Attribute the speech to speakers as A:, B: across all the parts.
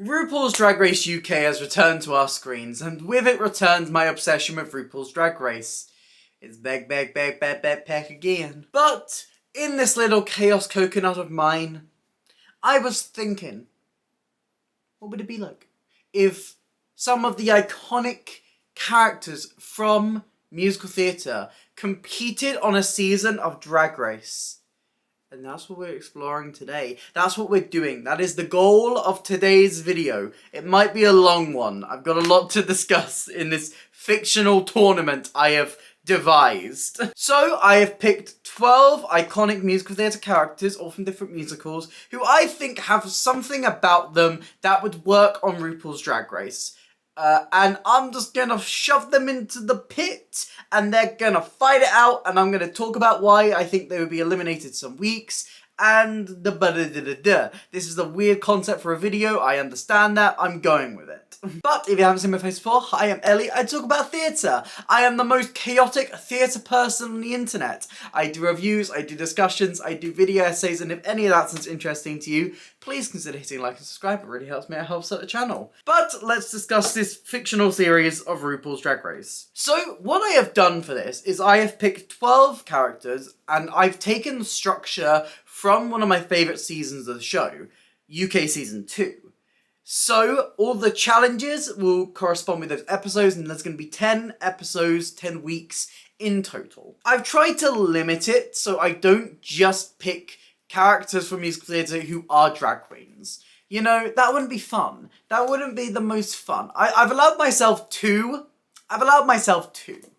A: RuPaul's Drag Race UK has returned to our screens, and with it returns my obsession with RuPaul's Drag Race. It's back again. But in this little chaos coconut of mine, I was thinking, what would it be like if some of the iconic characters from musical theatre competed on a season of Drag Race? And that's what we're exploring today. That's what we're doing. That is the goal of today's video. It might be a long one. I've got a lot to discuss in this fictional tournament I have devised. So I have picked 12 iconic musical theatre characters, all from different musicals, who I think have something about them that would work on RuPaul's Drag Race. And I'm just gonna shove them into the pit, and they're gonna fight it out, and I'm gonna talk about why I think they would be eliminated some weeks, and the ba-da-da-da-da. This is a weird concept for a video, I understand that, I'm going with it. But if you haven't seen my face before, hi, I'm Ellie, I talk about theatre. I am the most chaotic theatre person on the internet. I do reviews, I do discussions, I do video essays, and if any of that sounds interesting to you, please consider hitting like and subscribe, it really helps me, it helps out the channel. But let's discuss this fictional series of RuPaul's Drag Race. So what I have done for this is I have picked 12 characters, and I've taken the structure from one of my favourite seasons of the show, UK Season 2. So, all the challenges will correspond with those episodes, and there's going to be 10 episodes, 10 weeks in total. I've tried to limit it so I don't just pick characters from musical theatre who are drag queens. You know, that wouldn't be fun. That wouldn't be the most fun. I've allowed myself two.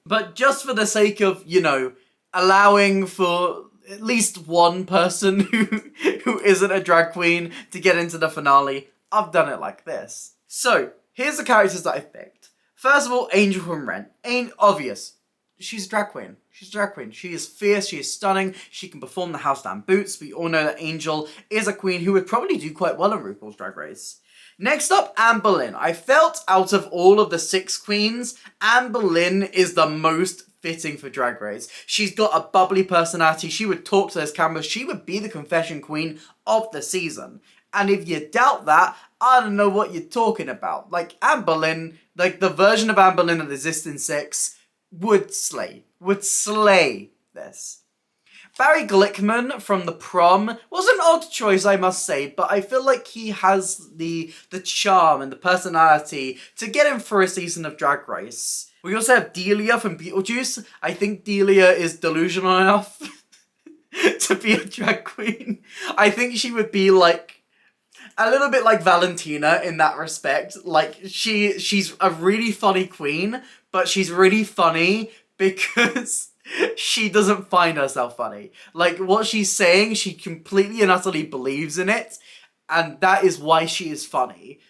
A: But just for the sake of, you know, allowing for at least one person who isn't a drag queen to get into the finale, I've done it like this. So, here's the characters that I've picked. First of all, Angel from Rent. Ain't obvious. She's a drag queen. She's a drag queen. She is fierce, she is stunning, she can perform the house down boots. We all know that Angel is a queen who would probably do quite well on RuPaul's Drag Race. Next up, Anne Boleyn. I felt out of all of the 6 queens, Anne Boleyn is the most fitting for Drag Race. She's got a bubbly personality, she would talk to those cameras, she would be the confession queen of the season. And if you doubt that, I don't know what you're talking about. Like, Anne Boleyn, like the version of Anne Boleyn that exists in 6, would slay this. Barry Glickman from The Prom was an odd choice, I must say, but I feel like he has the charm and the personality to get him for a season of Drag Race. We also have Delia from Beetlejuice. I think Delia is delusional enough to be a drag queen. I think she would be like a little bit like Valentina in that respect. Like, she's a really funny queen, but she's really funny because she doesn't find herself funny. Like, what she's saying, she completely and utterly believes in it, and that is why she is funny.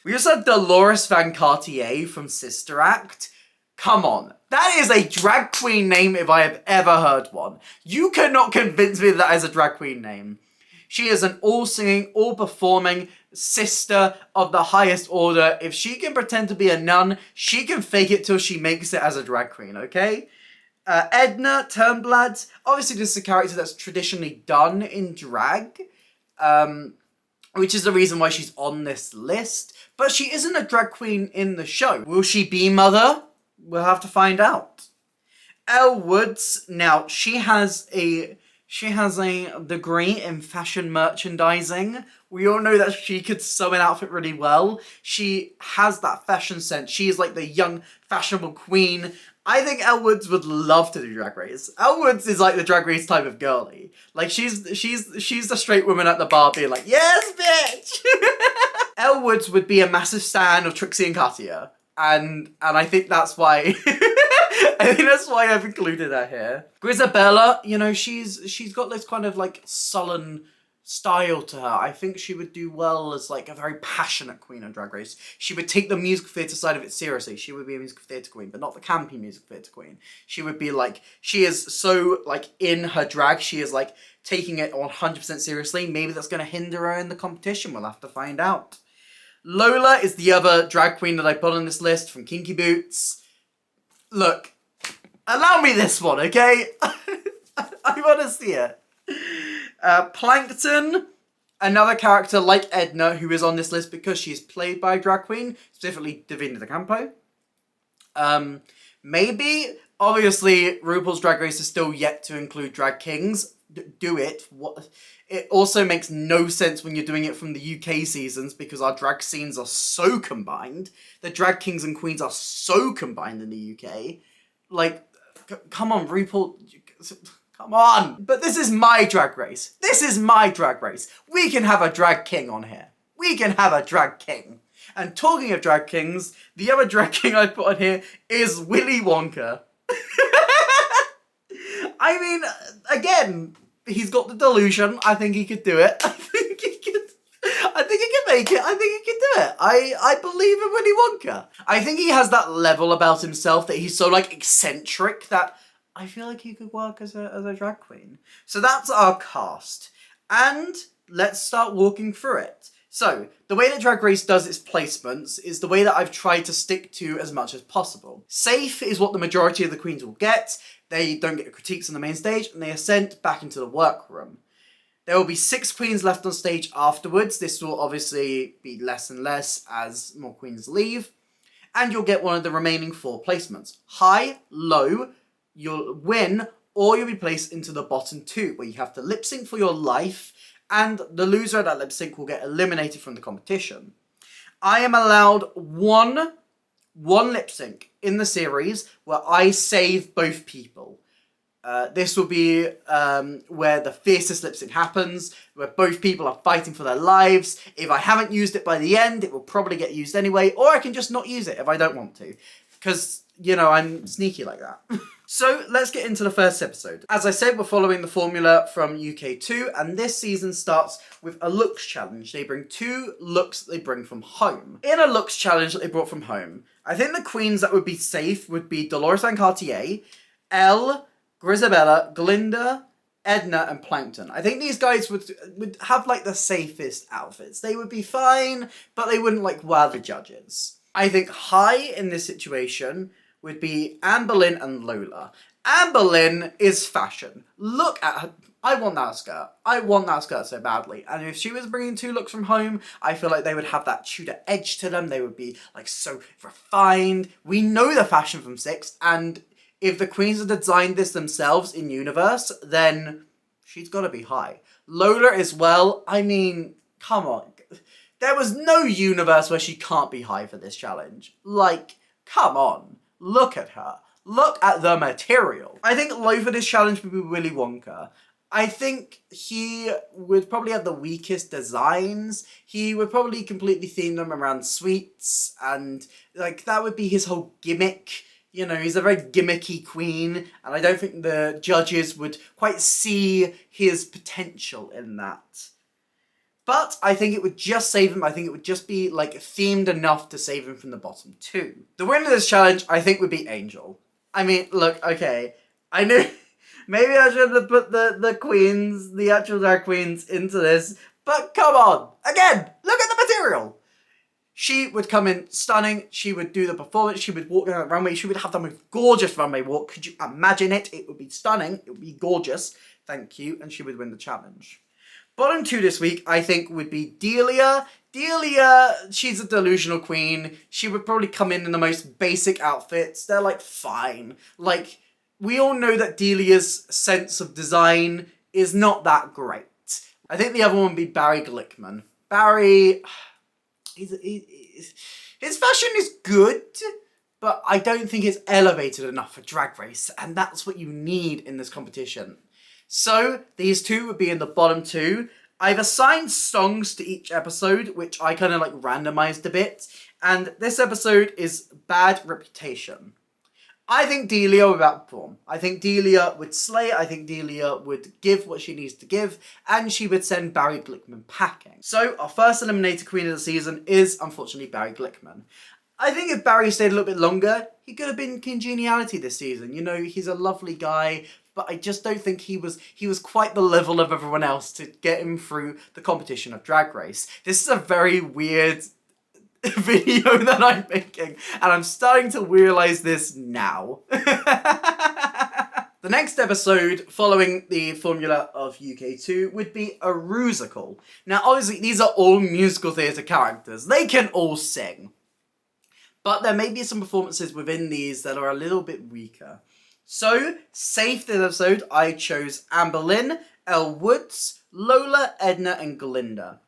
A: We also have Dolores Van Cartier from Sister Act. Come on, that is a drag queen name if I have ever heard one. You cannot convince me that is a drag queen name. She is an all-singing, all-performing sister of the highest order. If she can pretend to be a nun, she can fake it till she makes it as a drag queen, okay? Edna Turnblad. Obviously, this is a character that's traditionally done in drag, which is the reason why she's on this list. But she isn't a drag queen in the show. Will she be Mother? We'll have to find out. Elle Woods. Now, she has a degree in fashion merchandising. We all know that she could sew an outfit really well. She has that fashion sense. She is like the young, fashionable queen. I think Elle Woods would love to do Drag Race. Elle Woods is like the Drag Race type of girly. Like, she's the straight woman at the bar being like, yes, bitch! Elle Woods would be a massive stan of Trixie and Katya. And I think that's why I've included her here. Grisabella, you know, she's got this kind of like sullen style to her. I think she would do well as like a very passionate queen on Drag Race. She would take the musical theatre side of it seriously. She would be a musical theatre queen, but not the campy musical theatre queen. She would be like, she is so like in her drag, she is like taking it 100% seriously. Maybe that's going to hinder her in the competition. We'll have to find out. Lola is the other drag queen that I put on this list from Kinky Boots. Look, allow me this one, okay? I want to see it. Plankton. Another character like Edna, who is on this list because she's played by a drag queen, specifically Davina De Campo. Maybe, obviously, RuPaul's Drag Race is still yet to include drag kings. Do it. It also makes no sense when you're doing it from the UK seasons because our drag scenes are so combined. The drag kings and queens are so combined in the UK. Like, come on, RuPaul. Come on. But this is my drag race. This is my drag race. We can have a drag king on here. We can have a drag king. And talking of drag kings, the other drag king I put on here is Willy Wonka. I mean, again, he's got the delusion. I think he could do it. I think he could make it. I think he could do it. I believe in Willy Wonka. I think he has that level about himself that he's so, like, eccentric that I feel like he could work as a drag queen. So that's our cast. And let's start walking through it. So, the way that Drag Race does its placements is the way that I've tried to stick to as much as possible. Safe is what the majority of the queens will get. They don't get critiques on the main stage, and they are sent back into the workroom. There will be 6 queens left on stage afterwards. This will obviously be less and less as more queens leave. And you'll get one of the remaining 4 placements. High, low, you'll win, or you'll be placed into the bottom 2, where you have to lip sync for your life, and the loser of that lip sync will get eliminated from the competition. I am allowed one lip sync in the series where I save both people. This will be where the fiercest lip sync happens, where both people are fighting for their lives. If I haven't used it by the end, it will probably get used anyway, or I can just not use it if I don't want to. Because, you know, I'm sneaky like that. So, let's get into the first episode. As I said, we're following the formula from UK2, and this season starts with a looks challenge. They bring 2 looks that they bring from home. In a looks challenge that they brought from home, I think the queens that would be safe would be Dolores and Cartier, Elle, Grisabella, Glinda, Edna, and Plankton. I think these guys would have, like, the safest outfits. They would be fine, but they wouldn't, like, wow the judges. I think high in this situation would be Anne Boleyn and Lola. Anne Boleyn is fashion. Look at her. I want that skirt. I want that skirt so badly. And if she was bringing 2 looks from home, I feel like they would have that Tudor edge to them. They would be, like, so refined. We know the fashion from 6, and if the queens have designed this themselves in universe, then she's got to be high. Lola as well. I mean, come on. There was no universe where she can't be high for this challenge. Like, come on. Look at her. Look at the material. I think low for this challenge would be Willy Wonka. I think he would probably have the weakest designs. He would probably completely theme them around sweets, and, like, that would be his whole gimmick. You know, he's a very gimmicky queen, and I don't think the judges would quite see his potential in that. But I think it would just save him. I think it would just be, like, themed enough to save him from the bottom 2. The winner of this challenge, I think, would be Angel. I mean, look, okay. I knew maybe I should have put the queens, the actual drag queens, into this. But come on. Again, look at the material. She would come in stunning. She would do the performance. She would walk down the runway. She would have the most gorgeous runway walk. Could you imagine it? It would be stunning. It would be gorgeous. Thank you. And she would win the challenge. Bottom 2 this week, I think, would be Delia. Delia, she's a delusional queen. She would probably come in the most basic outfits. They're, like, fine. Like, we all know that Delia's sense of design is not that great. I think the other one would be Barry Glickman. Barry, his fashion is good, but I don't think it's elevated enough for Drag Race, and that's what you need in this competition. So, these 2 would be in the bottom 2. I've assigned songs to each episode, which I kind of, like, randomized a bit. And this episode is Bad Reputation. I think Delia would outperform. I think Delia would slay. I think Delia would give what she needs to give. And she would send Barry Glickman packing. So, our first eliminated queen of the season is, unfortunately, Barry Glickman. I think if Barry stayed a little bit longer, he could have been Congeniality this season. You know, he's a lovely guy. But I just don't think he was quite the level of everyone else to get him through the competition of Drag Race. This is a very weird video that I'm making, and I'm starting to realise this now. The next episode, following the formula of UK2, would be a Rusical. Now, obviously, these are all musical theatre characters. They can all sing. But there may be some performances within these that are a little bit weaker. So, safe this episode, I chose Amber Lynn, Elle Woods, Lola, Edna, and Glinda.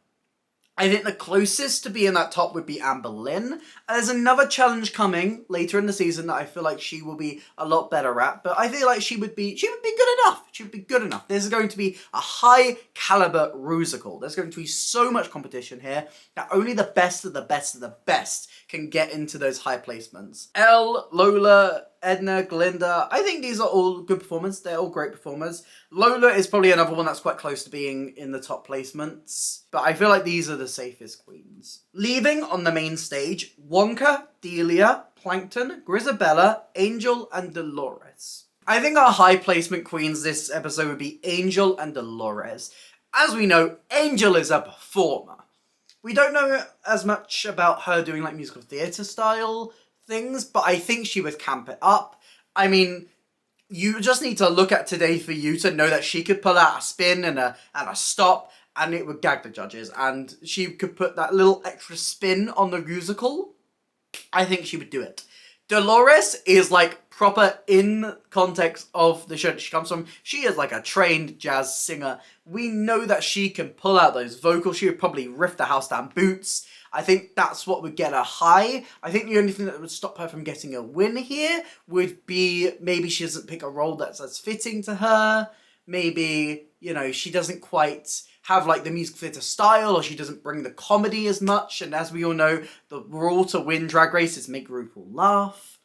A: I think the closest to be in that top would be Amber Lynn. There's another challenge coming later in the season that I feel like she will be a lot better at, but I feel like she would be good enough. She would be good enough. There's going to be a high caliber Rusical. There's going to be so much competition here that only the best of the best of the best can get into those high placements. Elle, Lola, Edna, Glinda, I think these are all good performers. They're all great performers. Lola is probably another one that's quite close to being in the top placements, but I feel like these are the safest queens. Leaving on the main stage, Wonka, Delia, Plankton, Grisabella, Angel, and Dolores. I think our high placement queens this episode would be Angel and Dolores. As we know, Angel is a performer. We don't know as much about her doing like musical theatre style things, but I think she would camp it up. I mean, you just need to look at Today For You to know that she could pull out a spin and a stop, and it would gag the judges, and she could put that little extra spin on the musical. I think she would do it. Dolores is like proper in context of the show that she comes from. She is like a trained jazz singer. We know that she can pull out those vocals. She would probably riff the house down boots. I think that's what would get her high. I think the only thing that would stop her from getting a win here would be maybe she doesn't pick a role that's as fitting to her. Maybe, you know, she doesn't quite have like the music theatre style, or she doesn't bring the comedy as much. And as we all know, the rule to win Drag Race is make RuPaul laugh.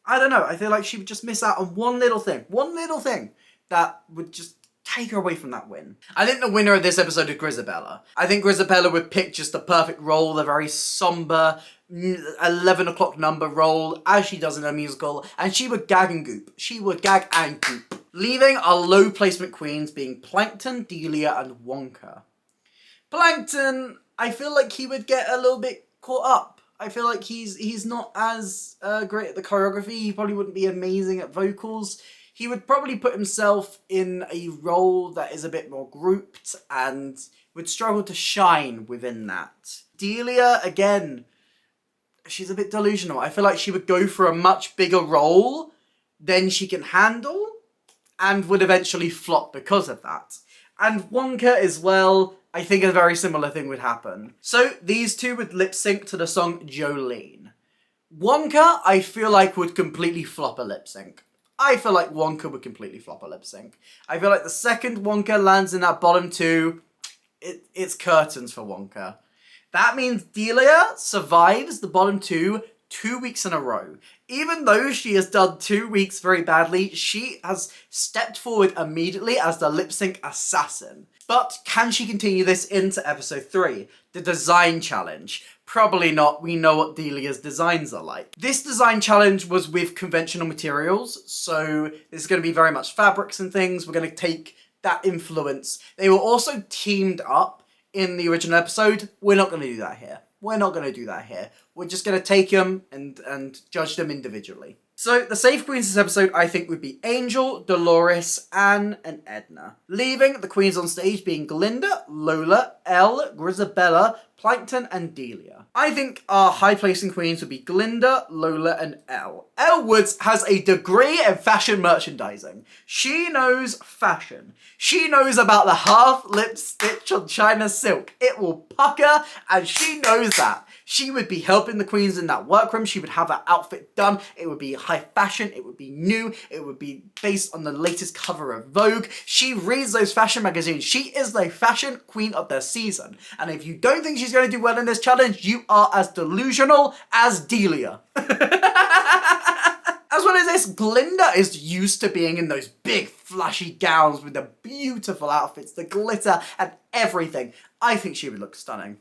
A: I don't know. I feel like she would just miss out on one little thing that would just take her away from that win. I think the winner of this episode is Grisabella. I think Grisabella would pick just the perfect role, the very somber 11 o'clock number role, as she does in her musical, and she would gag and goop. She would gag and goop. Leaving our low placement queens being Plankton, Delia, and Wonka. Plankton, I feel like he would get a little bit caught up. I feel like he's not as great at the choreography. He probably wouldn't be amazing at vocals. He would probably put himself in a role that is a bit more grouped and would struggle to shine within that. Delia, again, she's a bit delusional. I feel like she would go for a much bigger role than she can handle and would eventually flop because of that. And Wonka as well, I think a very similar thing would happen. So these two would lip sync to the song Jolene. Wonka, I feel like, would completely flop a lip sync. I feel like Wonka would completely flop a lip sync. I feel like the second Wonka lands in that bottom two, it's curtains for Wonka. That means Delia survives the bottom two 2 weeks in a row. Even though she has done 2 weeks very badly, she has stepped forward immediately as the lip sync assassin. But can she continue this into episode 3? The design challenge. Probably not. We know what Delia's designs are like. This design challenge was with conventional materials, so this is going to be very much fabrics and things. We're going to take that influence. They were also teamed up in the original episode. We're not going to do that here. We're just going to take them and judge them individually. So the safe queens this episode, I think, would be Angel, Dolores, Anne, and Edna. Leaving the queens on stage being Glinda, Lola, Elle, Grisabella, Plankton, and Delia. I think our high-placing queens would be Glinda, Lola, and Elle. Elle Woods has a degree in fashion merchandising. She knows fashion. She knows about the half-lip stitch on China silk. It will pucker, and she knows that. She would be helping the queens in that workroom. She would have that outfit done. It would be high fashion. It would be new. It would be based on the latest cover of Vogue. She reads those fashion magazines. She is the fashion queen of the season. And if you don't think she's going to do well in this challenge, you are as delusional as Delia. As well as this, Glinda is used to being in those big flashy gowns with the beautiful outfits, the glitter and everything. I think she would look stunning.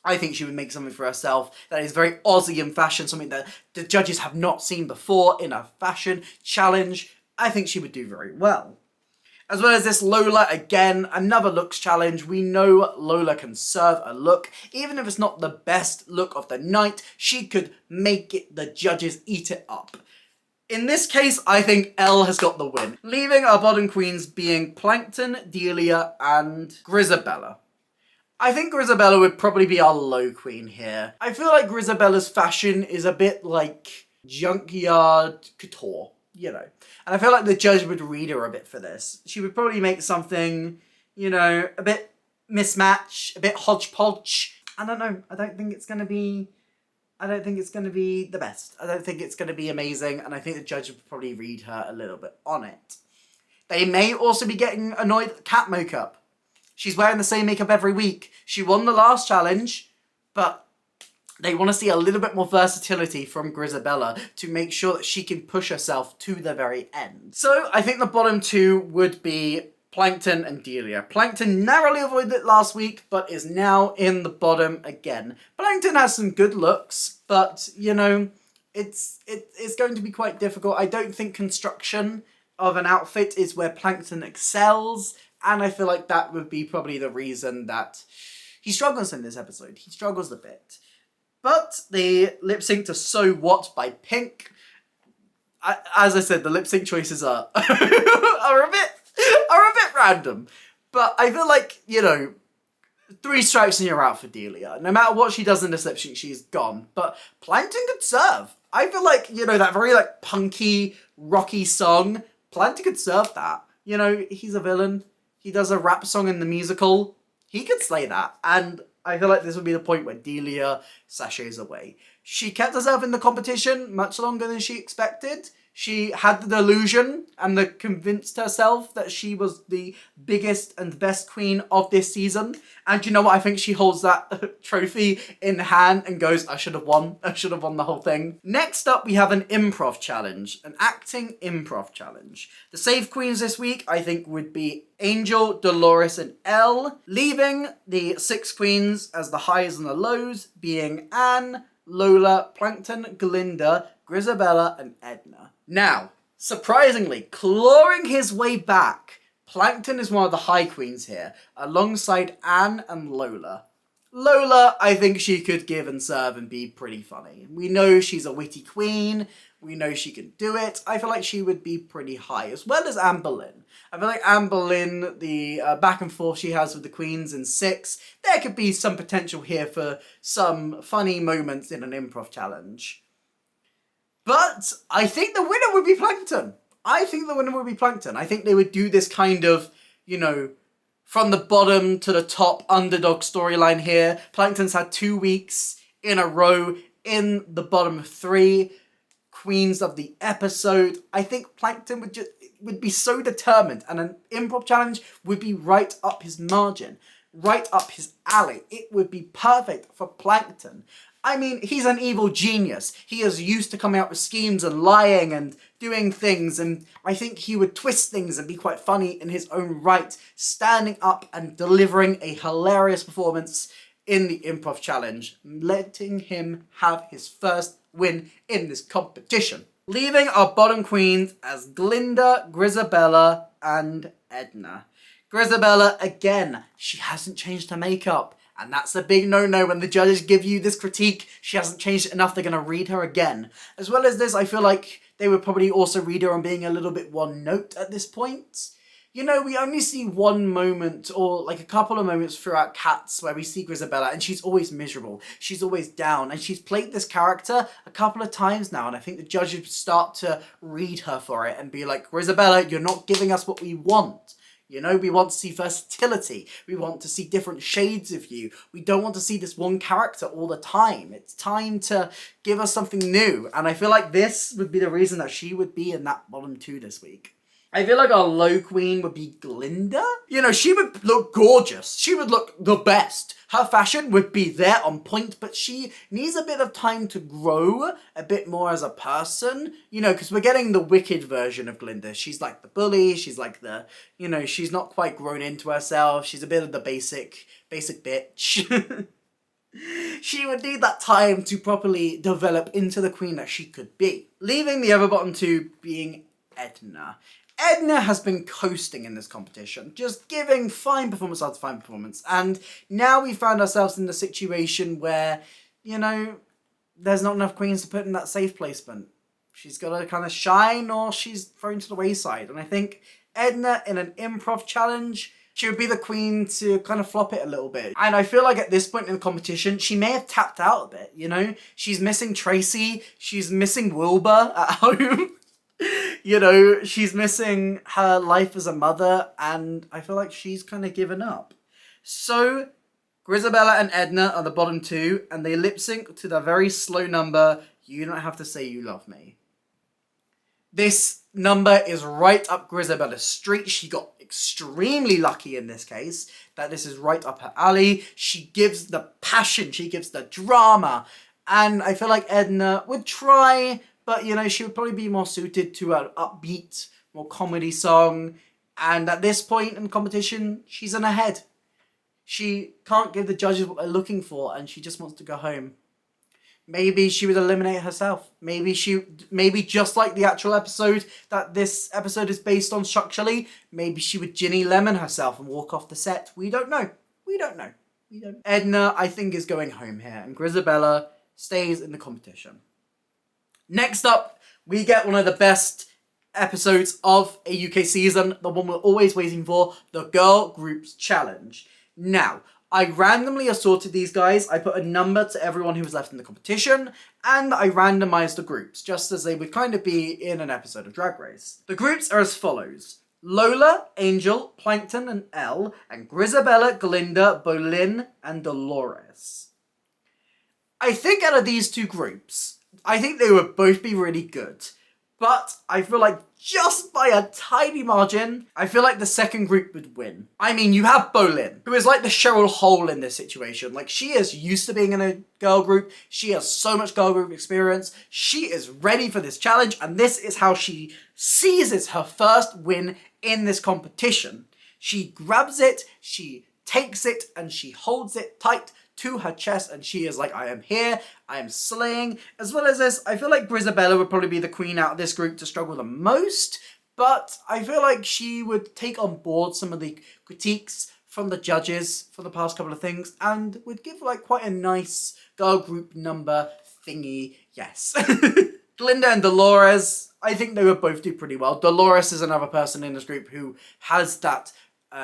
A: I think she would make something for herself that is very Aussie in fashion, something that the judges have not seen before in a fashion challenge. I think she would do very well. As well as this, Lola, again, another looks challenge. We know Lola can serve a look. Even if it's not the best look of the night, she could make it the judges eat it up. In this case, I think Elle has got the win, leaving our bottom queens being Plankton, Delia, and Grizabella. I think Grizabella would probably be our low queen here. I feel like Grisabella's fashion is a bit like junkyard couture, you know. And I feel like the judge would read her a bit for this. She would probably make something, you know, a bit mismatch, a bit hodgepodge. I don't know. I don't think it's going to be the best. I don't think it's going to be amazing. And I think the judge would probably read her a little bit on it. They may also be getting annoyed at the cat makeup. She's wearing the same makeup every week. She won the last challenge, but they want to see a little bit more versatility from Grizabella to make sure that she can push herself to the very end. So I think the bottom two would be Plankton and Delia. Plankton narrowly avoided it last week, but is now in the bottom again. Plankton has some good looks, but, you know, it's going to be quite difficult. I don't think construction of an outfit is where Plankton excels, and I feel like that would be probably the reason that he struggles in this episode. He struggles a bit. But the lip sync to So What by Pink, as I said, the lip sync choices are are a bit random. But I feel like, you know, 3 strikes and you're out for Delia. No matter what she does in this lip sync, she's gone. But Plankton could serve. I feel like, you know, that very like punky, rocky song, Plankton could serve that. You know, he's a villain. He does a rap song in the musical. He could slay that. And I feel like this would be the point where Delia sachets away. She kept herself in the competition much longer than she expected. She had the delusion and convinced herself that she was the biggest and best queen of this season. And you know what? I think she holds that trophy in hand and goes, I should have won. I should have won the whole thing. Next up, we have an improv challenge, an acting improv challenge. The safe queens this week, I think, would be Angel, Dolores, and Elle, leaving the 6 queens as the highs and the lows being Anne, Lola, Plankton, Glinda, Grizabella, and Edna. Now, surprisingly, clawing his way back, Plankton is one of the high queens here, alongside Anne and Lola. Lola, I think she could give and serve and be pretty funny. We know she's a witty queen. We know she can do it. I feel like she would be pretty high, as well as Anne Boleyn. I feel like Anne Boleyn, the back and forth she has with the queens in 6, there could be some potential here for some funny moments in an improv challenge. But I think the winner would be Plankton. I think they would do this kind of, you know, from the bottom to the top underdog storyline here. Plankton's had 2 weeks in a row in the bottom 3 queens of the episode. I think Plankton would be so determined, and an improv challenge would be right up his margin, right up his alley. It would be perfect for Plankton. I mean, he's an evil genius. He is used to coming up with schemes and lying and doing things, and I think he would twist things and be quite funny in his own right, standing up and delivering a hilarious performance in the improv challenge, letting him have his first win in this competition. Leaving our bottom queens as Glinda, Grizabella, and Edna. Grizabella, again, she hasn't changed her makeup. And that's a big no-no when the judges give you this critique. She hasn't changed it enough, they're going to read her again. As well as this, I feel like they would probably also read her on being a little bit one note at this point. You know, we only see one moment or like a couple of moments throughout Cats where we see Grizabella and she's always miserable. She's always down, and she's played this character a couple of times now, and I think the judges start to read her for it and be like, Grizabella, you're not giving us what we want. You know, we want to see versatility. We want to see different shades of you. We don't want to see this one character all the time. It's time to give us something new. And I feel like this would be the reason that she would be in that bottom 2 this week. I feel like our low queen would be Glinda. You know, she would look gorgeous. She would look the best. Her fashion would be there on point, but she needs a bit of time to grow a bit more as a person. You know, because we're getting the wicked version of Glinda. She's like the bully. She's like the, you know, she's not quite grown into herself. She's a bit of the basic bitch. She would need that time to properly develop into the queen that she could be. Leaving the other bottom 2 being Edna. Edna has been coasting in this competition, just giving fine performance after fine performance, and now we found ourselves in the situation where, you know, there's not enough queens to put in that safe placement. She's got to kind of shine or she's thrown to the wayside. And I think Edna in an improv challenge, she would be the queen to kind of flop it a little bit. And I feel like at this point in the competition, she may have tapped out a bit, you know? She's missing Tracy. She's missing Wilbur at home. You know, she's missing her life as a mother. And I feel like she's kind of given up. So Grizabella and Edna are the bottom two. And they lip sync to the very slow number, You Don't Have to Say You Love Me. This number is right up Grisabella's street. She got extremely lucky in this case that this is right up her alley. She gives the passion, she gives the drama, and I feel like Edna would try, but you know, she would probably be more suited to an upbeat, more comedy song. And at this point in the competition, she's in her head. She can't give the judges what they're looking for, and she just wants to go home. Maybe she would eliminate herself. Maybe just like the actual episode that this episode is based on structurally, maybe she would Ginny Lemon herself and walk off the set. We don't know. Edna, I think, is going home here, and Grizabella stays in the competition. Next up, we get one of the best episodes of a UK season, the one we're always waiting for, the Girl Groups Challenge. Now, I randomly assorted these guys. I put a number to everyone who was left in the competition, and I randomized the groups, just as they would kind of be in an episode of Drag Race. The groups are as follows: Lola, Angel, Plankton, and Elle, and Grizabella, Glinda, Bolin, and Dolores. I think out of these two groups, I think they would both be really good. But I feel like just by a tiny margin, I feel like the second group would win. I mean, you have Bolin, who is like the Cheryl Hole in this situation. Like, she is used to being in a girl group. She has so much girl group experience. She is ready for this challenge, and this is how she seizes her first win in this competition. She grabs it, she takes it, and she holds it tight to her chest, and she is like, I am here, I am slaying. As well as this, I feel like Grizabella would probably be the queen out of this group to struggle the most, but I feel like she would take on board some of the critiques from the judges for the past couple of things, and would give like quite a nice girl group number thingy, yes. Glinda and Dolores, I think they would both do pretty well. Dolores is another person in this group who has that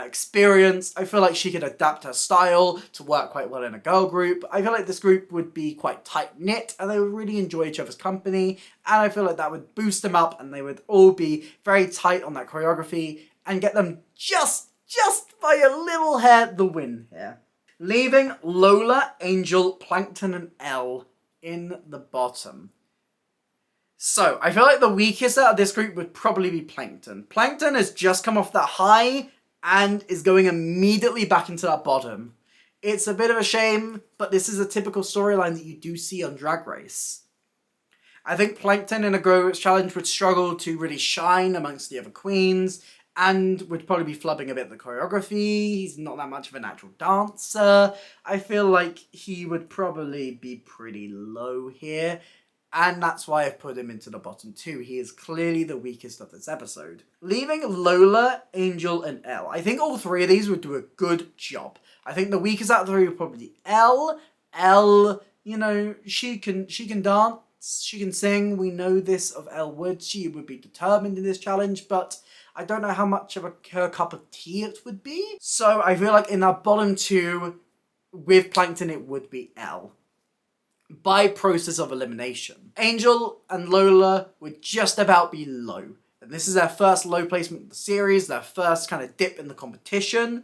A: experience. I feel like she could adapt her style to work quite well in a girl group. I feel like this group would be quite tight-knit and they would really enjoy each other's company, and I feel like that would boost them up and they would all be very tight on that choreography and get them just by a little hair the win here. Leaving Lola, Angel, Plankton and Elle in the bottom. So, I feel like the weakest out of this group would probably be Plankton. Plankton has just come off that high and is going immediately back into that bottom. It's a bit of a shame, but this is a typical storyline that you do see on Drag Race. I think Plankton in a Girl Groups Challenge would struggle to really shine amongst the other queens, and would probably be flubbing a bit of the choreography. He's not that much of a natural dancer. I feel like he would probably be pretty low here, and that's why I've put him into the bottom two. He is clearly the weakest of this episode. Leaving Lola, Angel, and Elle. I think all three of these would do a good job. I think the weakest out of the three would probably be Elle. Elle, you know, she can dance, she can sing. We know this of Elle Woods. She would be determined in this challenge, but I don't know how much of her cup of tea it would be. So I feel like in our bottom two, with Plankton, it would be Elle, by process of elimination. Angel and Lola would just about be low. And this is their first low placement of the series, their first kind of dip in the competition.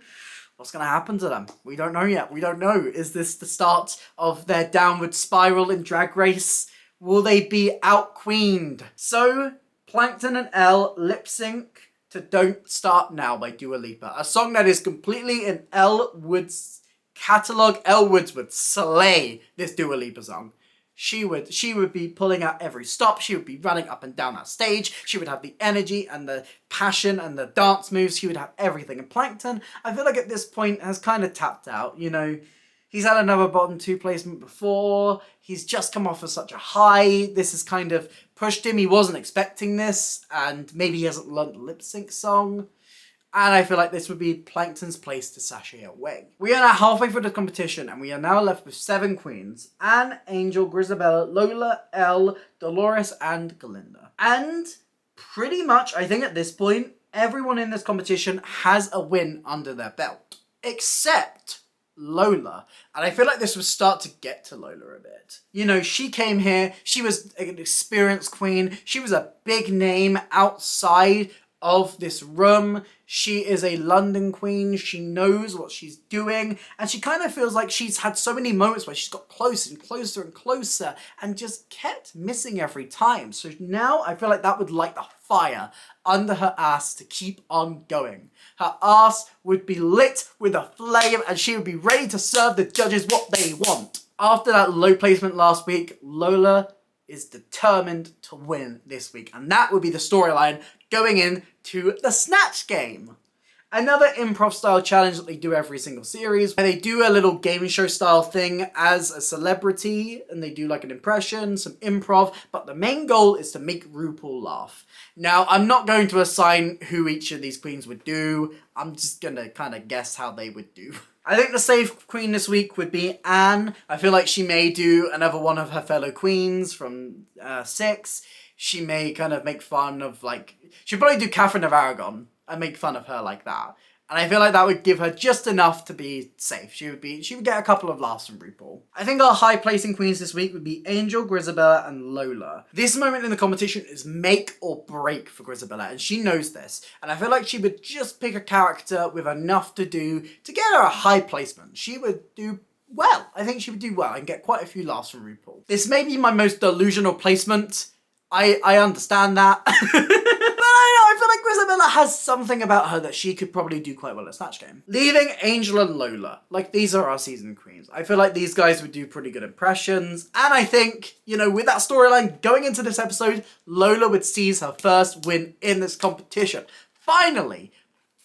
A: What's going to happen to them? We don't know yet. We don't know. Is this the start of their downward spiral in Drag Race? Will they be out-queened? So, Plankton and Elle lip sync to Don't Start Now by Dua Lipa. A song that is completely in Elle Woods' catalogue. Elle Woods would slay this Dua Lipa song. She would be pulling out every stop. She would be running up and down that stage. She would have the energy and the passion and the dance moves. She would have everything. And Plankton, I feel like at this point has kind of tapped out. You know, he's had another bottom two placement before. He's just come off of such a high. This has kind of pushed him. He wasn't expecting this, and maybe he hasn't learned the lip sync song. And I feel like this would be Plankton's place to sashay away. We are now halfway through the competition and we are now left with 7 queens. Anne, Angel, Grisabella, Lola, Elle, Dolores and Glinda. And pretty much, I think at this point, everyone in this competition has a win under their belt. Except Lola. And I feel like this would start to get to Lola a bit. You know, she came here, she was an experienced queen, she was a big name outside of this room. She is a London queen, she knows what she's doing, and she kind of feels like she's had so many moments where she's got closer and closer and closer and just kept missing every time. So now I feel like that would light the fire under her ass to keep on going. Her ass would be lit with a flame and she would be ready to serve the judges what they want. After that low placement last week, Lola is determined to win this week, and that would be the storyline going into the Snatch Game. Another improv style challenge that they do every single series, where they do a little game show style thing as a celebrity, and they do like an impression, some improv, but the main goal is to make RuPaul laugh. Now, I'm not going to assign who each of these queens would do, I'm just gonna kind of guess how they would do. I think the safe queen this week would be Anne. I feel like she may do another one of her fellow queens from 6. She may kind of make fun of, like, she'd probably do Catherine of Aragon and make fun of her like that. And I feel like that would give her just enough to be safe. She would get a couple of laughs from RuPaul. I think our high placing queens this week would be Angel, Grisabella, and Lola. This moment in the competition is make or break for Grisabella, and she knows this. And I feel like she would just pick a character with enough to do to get her a high placement. She would do well. I think she would do well and get quite a few laughs from RuPaul. This may be my most delusional placement. I understand that. I feel like Grisabella has something about her that she could probably do quite well at Snatch Game. Leaving Angel and Lola. Like, these are our season queens. I feel like these guys would do pretty good impressions. And I think, you know, with that storyline going into this episode, Lola would seize her first win in this competition. Finally,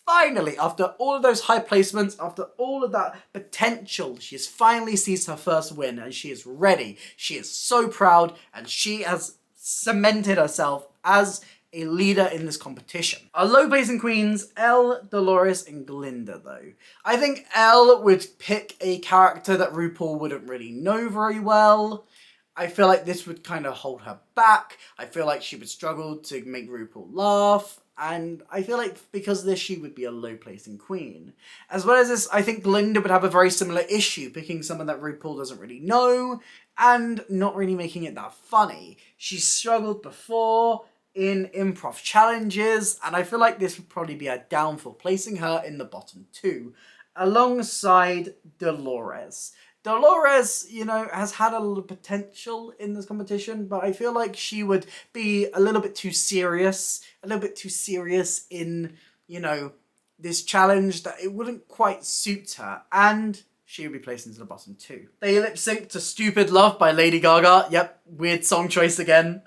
A: after all of those high placements, after all of that potential, she has finally seized her first win and she is ready. She is so proud and she has cemented herself as a leader in this competition. Our low placing queens, Elle, Dolores, and Glinda though. I think Elle would pick a character that RuPaul wouldn't really know very well. I feel like this would kind of hold her back. I feel like she would struggle to make RuPaul laugh. And I feel like because of this, she would be a low placing queen. As well as this, I think Glinda would have a very similar issue, picking someone that RuPaul doesn't really know and not really making it that funny. She's struggled before in improv challenges, and I feel like this would probably be a downfall, placing her in the bottom 2, alongside Dolores. Dolores, you know, has had a little potential in this competition, but I feel like she would be a little bit too serious in, you know, this challenge, that it wouldn't quite suit her, and she would be placed into the bottom 2. They lip sync to Stupid Love by Lady Gaga. Yep, weird song choice again.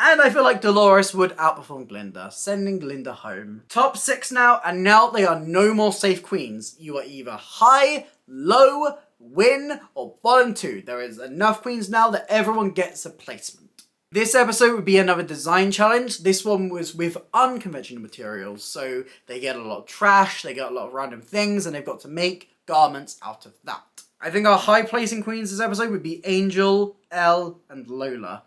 A: And I feel like Dolores would outperform Glinda, sending Glinda home. Top 6 now, and now they are no more safe queens. You are either high, low, win, or bottom 2. There is enough queens now that everyone gets a placement. This episode would be another design challenge. This one was with unconventional materials, so they get a lot of trash, they get a lot of random things, and they've got to make garments out of that. I think our high placing queens this episode would be Angel, Elle, and Lola.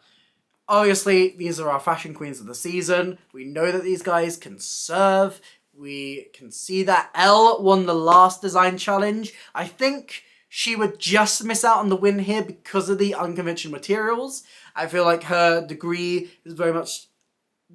A: Obviously, these are our fashion queens of the season. We know that these guys can serve. We can see that Elle won the last design challenge. I think she would just miss out on the win here because of the unconventional materials. I feel like her degree is very much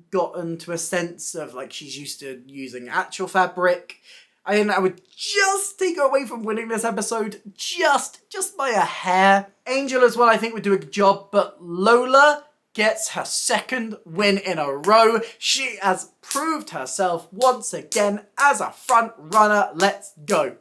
A: gotten to a sense of like she's used to using actual fabric. I think that would just take her away from winning this episode, just by a hair. Angel as well, I think, would do a good job, but Lola gets her second win in a row. She has proved herself once again as a front runner. Let's go.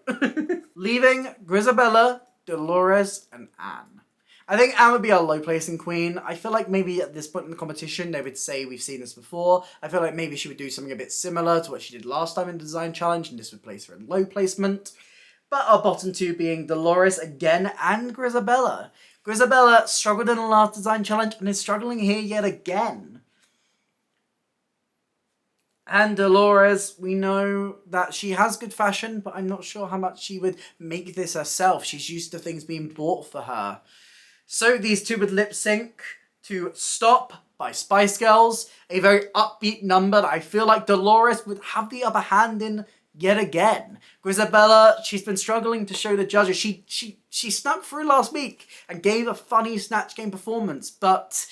A: Leaving Grisabella, Dolores, and Anne. I think Anne would be our low placing queen. I feel like maybe at this point in the competition, they would say we've seen this before. I feel like maybe she would do something a bit similar to what she did last time in the design challenge, and this would place her in low placement. But our bottom 2 being Dolores again and Grisabella. Grisabella struggled in the last design challenge and is struggling here yet again. And Dolores, we know that she has good fashion, but I'm not sure how much she would make this herself. She's used to things being bought for her. So these two would lip sync to Stop by Spice Girls, a very upbeat number that I feel like Dolores would have the upper hand in yet again. Grisabella, she's been struggling to show the judges. She snuck through last week and gave a funny Snatch Game performance, but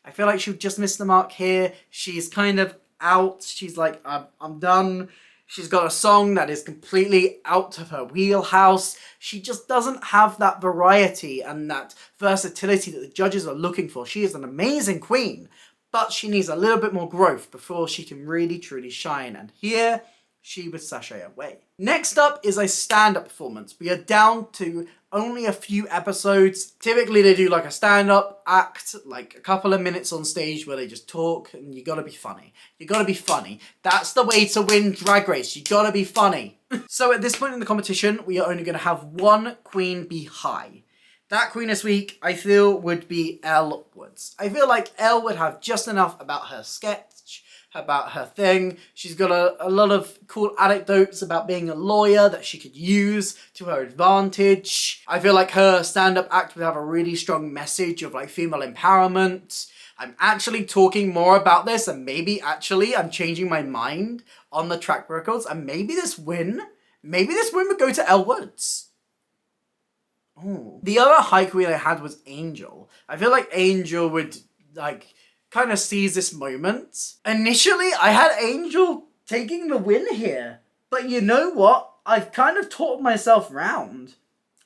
A: I feel like she just missed the mark here. She's kind of out. She's like, I'm done. She's got a song that is completely out of her wheelhouse. She just doesn't have that variety and that versatility that the judges are looking for. She is an amazing queen, but she needs a little bit more growth before she can really truly shine. And here, she would sashay away. Next up is a stand-up performance. We are down to only a few episodes. Typically they do like a stand-up act, like a couple of minutes on stage where they just talk, and you gotta be funny. You gotta be funny. That's the way to win Drag Race. You gotta be funny. So at this point in the competition, we are only gonna have one queen be high. That queen this week, I feel, would be Elle Woods. I feel like Elle would have just enough about her sketch, about her thing. She's got a lot of cool anecdotes about being a lawyer that she could use to her advantage. I feel like her stand-up act would have a really strong message of like female empowerment. I'm actually talking more about this, and maybe actually I'm changing my mind on the track records, and maybe this win would go to Elle Woods. Ooh. The other high queen I had was Angel. I feel like Angel would like kind of seize this moment. Initially, I had Angel taking the win here. But you know what? I've kind of talked myself round.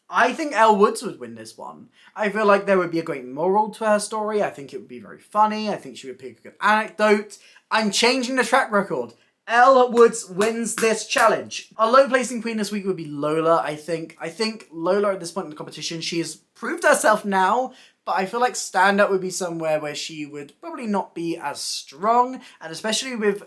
A: I think Elle Woods would win this one. I feel like there would be a great moral to her story. I think it would be very funny. I think she would pick a good anecdote. I'm changing the track record. Elle Woods wins this challenge. Our low placing queen this week would be Lola, I think. I think Lola at this point in the competition, she has proved herself now, but I feel like stand-up would be somewhere where she would probably not be as strong, and especially with,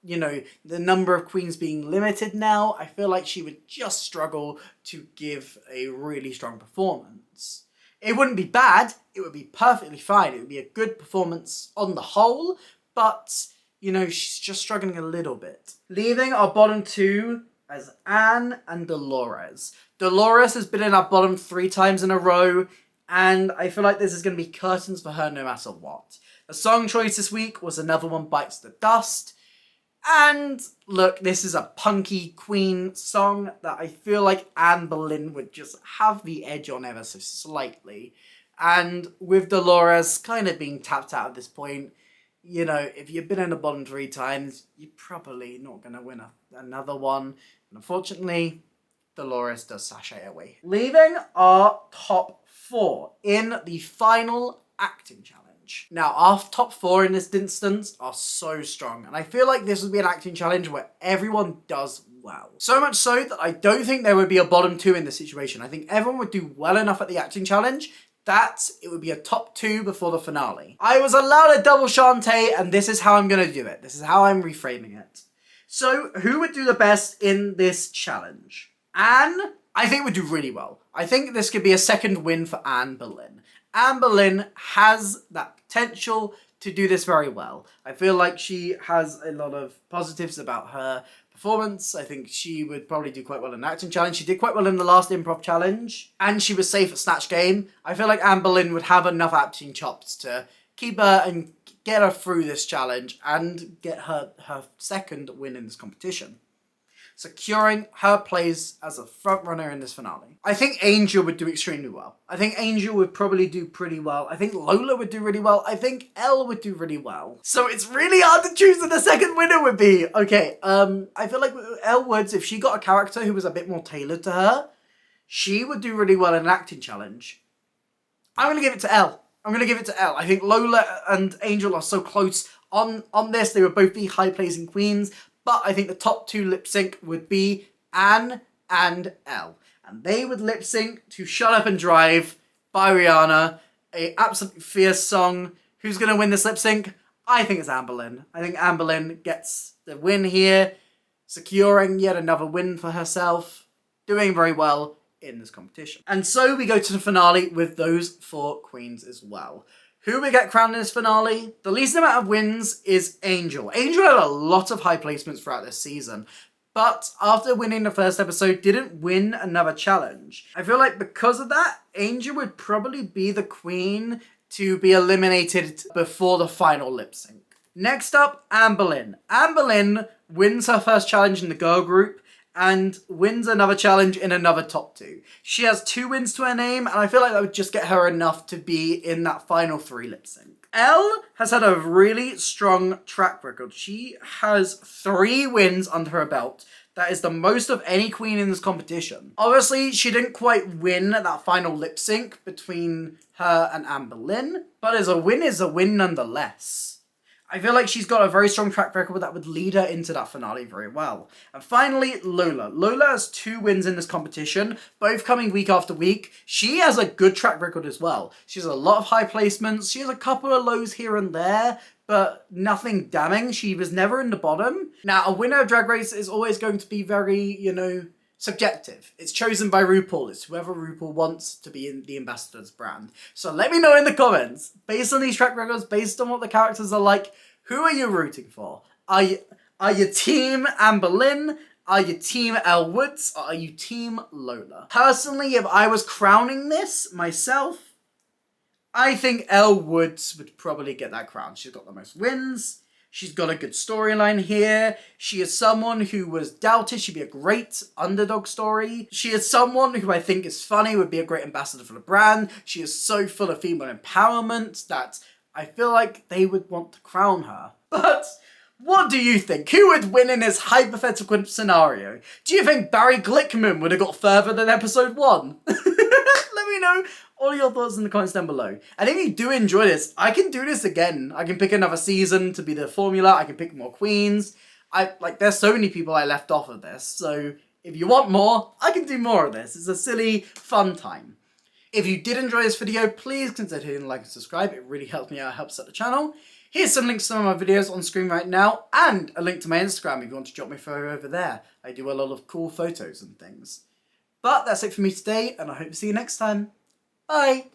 A: you know, the number of queens being limited now, I feel like she would just struggle to give a really strong performance. It wouldn't be bad, it would be perfectly fine, it would be a good performance on the whole, but you know, she's just struggling a little bit. Leaving our bottom two as Anne and Dolores. Dolores has been in our bottom 3 times in a row, and I feel like this is going to be curtains for her no matter what. The song choice this week was Another One Bites the Dust. And look, this is a punky queen song that I feel like Anne Boleyn would just have the edge on ever so slightly. And with Dolores kind of being tapped out at this point, you know, if you've been in the bottom 3 times, you're probably not going to win another one. And unfortunately, Dolores does sashay away. Leaving our top 4 in the final acting challenge. Now, our top 4 in this instance are so strong. And I feel like this would be an acting challenge where everyone does well. So much so that I don't think there would be a bottom 2 in this situation. I think everyone would do well enough at the acting challenge that it would be a top 2 before the finale. I was allowed a double Shantae, and this is how I'm going to do it. This is how I'm reframing it. So, who would do the best in this challenge? Anne, I think, would do really well. I think this could be a second win for Anne Boleyn. Anne Boleyn has that potential to do this very well. I feel like she has a lot of positives about her performance. I think she would probably do quite well in the acting challenge. She did quite well in the last improv challenge, and she was safe at Snatch Game. I feel like Anne Boleyn would have enough acting chops to keep her and get her through this challenge and get her second win in this competition, securing her place as a front runner in this finale. I think Angel would do extremely well. I think Angel would probably do pretty well. I think Lola would do really well. I think Elle would do really well. So it's really hard to choose who the second winner would be. Okay, I feel like Elle Woods, if she got a character who was a bit more tailored to her, she would do really well in an acting challenge. I'm going to give it to Elle. I think Lola and Angel are so close on this. They would both be high-placing queens. But I think the top 2 lip sync would be Anne and Elle. And they would lip sync to Shut Up and Drive by Rihanna. A absolutely fierce song. Who's going to win this lip sync? I think it's Anne Boleyn. I think Anne Boleyn gets the win here, securing yet another win for herself, doing very well in this competition. And so we go to the finale with those 4 queens as well. Who we get crowned in this finale? The least amount of wins is Angel. Angel had a lot of high placements throughout this season, but after winning the first episode, didn't win another challenge. I feel like because of that, Angel would probably be the queen to be eliminated before the final lip sync. Next up, Amberlynn. Amberlynn wins her first challenge in the girl group and wins another challenge in another top 2. She has 2 wins to her name, and I feel like that would just get her enough to be in that final 3 lip sync. Elle has had a really strong track record. She has 3 wins under her belt. That is the most of any queen in this competition. Obviously, she didn't quite win that final lip sync between her and Amberlynn, but as a win nonetheless. I feel like she's got a very strong track record that would lead her into that finale very well. And finally, Lola. Lola has 2 wins in this competition, both coming week after week. She has a good track record as well. She has a lot of high placements. She has a couple of lows here and there, but nothing damning. She was never in the bottom. Now, a winner of Drag Race is always going to be very, subjective. It's chosen by RuPaul. It's whoever RuPaul wants to be in the ambassador's brand. So let me know in the comments, based on these track records, based on what the characters are like, who are you rooting for? Are you team Amberlynn? Are you team Elle Woods? Or are you team Lola? Personally, if I was crowning this myself, I think Elle Woods would probably get that crown. She's got the most wins. She's got a good storyline here. She is someone who was doubted. She'd be a great underdog story. She is someone who I think is funny, would be a great ambassador for the brand. She is so full of female empowerment that I feel like they would want to crown her. But what do you think? Who would win in this hypothetical scenario? Do you think Barry Glickman would have got further than episode 1? Let me know all your thoughts in the comments down below. And if you do enjoy this, I can do this again. I can pick another season to be the formula. I can pick more queens. There's so many people I left off of this. So if you want more, I can do more of this. It's a silly, fun time. If you did enjoy this video, please consider hitting like and subscribe. It really helps me out, helps out the channel. Here's some links to some of my videos on screen right now, and a link to my Instagram if you want to drop me a photo over there. I do a lot of cool photos and things. But that's it for me today, and I hope to see you next time. Bye!